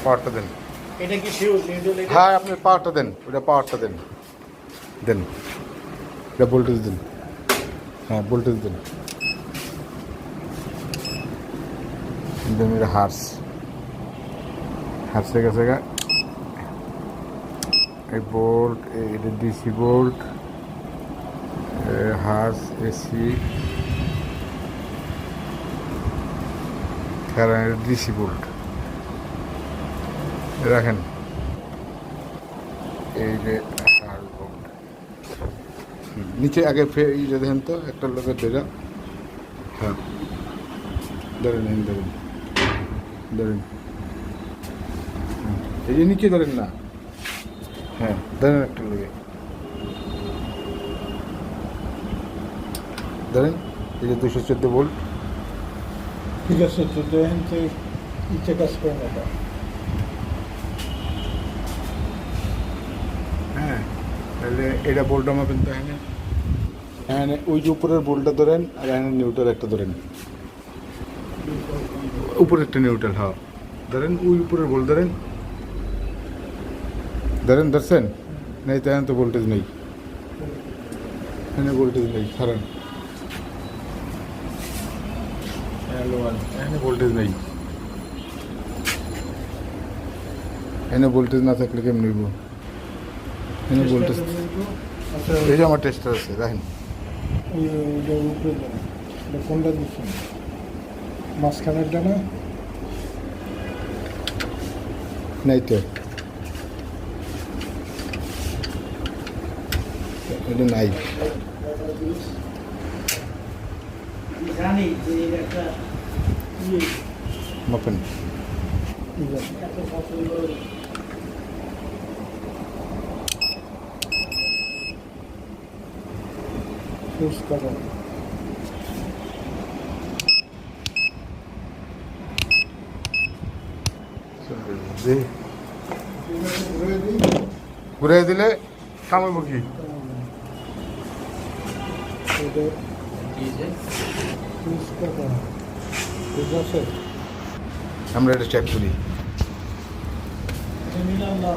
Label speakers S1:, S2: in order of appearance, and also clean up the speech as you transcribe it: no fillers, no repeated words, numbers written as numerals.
S1: পাওয়ারটা দেন।
S2: এটা কি ফিউজ নিউট্রাল?
S1: হ্যাঁ, আপনি পাওয়ারটা দেন, ওটা পাওয়ারটা দেন। দেন, এটা ভোল্টেজ দিন। হ্যাঁ, ভোল্টেজ দিন। দেন এটা হার্সে গেছে গা। এই বোল্ট, এটা ডিসি বোল্ট, হার্স এসি, ডিসি বোল্ট রাখেন। এই যে হার্স বোল্ট নিচে আগে এই যে দেখেন তো একটা লোকের দেখা। হ্যাঁ, ধরেন ধরেন ধরেন, এই যে নিচে ধরেন না। হ্যাঁ, ধরেন একটা লোকে ধরেন। এই যে 214 ভোল্ট।
S2: ঠিক আছে, তো দেখেন তো ইচ্ছে কাজ করে না।
S1: হ্যাঁ, তাহলে এটা বোল্টটা মাপেন তো। হ্যাঁ হ্যাঁ, ওই যে উপরের বোল্টটা ধরেন, আর এখানে নিউট্রাল একটা ধরেন। উপরে একটা নিউট্রাল, হ্যাঁ ধরেন। ওই উপরের বোল্ট ধরেন, ধরছেন? নেই তো, এখানে তো ভোল্টেজ নেই, এখানে ভোল্টেজ নেই। কারণ এখানে ভোল্টেজ নেই। এখানে ভোল্টেজ না থাকলে কেমন নিব? এখানে ভোল্টেজ, এই যে আমার টেস্টার আছে, দেখেন।
S2: কোনটা দিচ্ছেন? মাঝখানেরটা না?
S1: নাই তো, এটা নাই।
S2: জানি যে একটা
S1: মাপেন।
S2: ফিউজ করা
S1: ঘুরে দিলে কামাবো কি? আমরা এটা চেক করি।
S2: নিলাম না।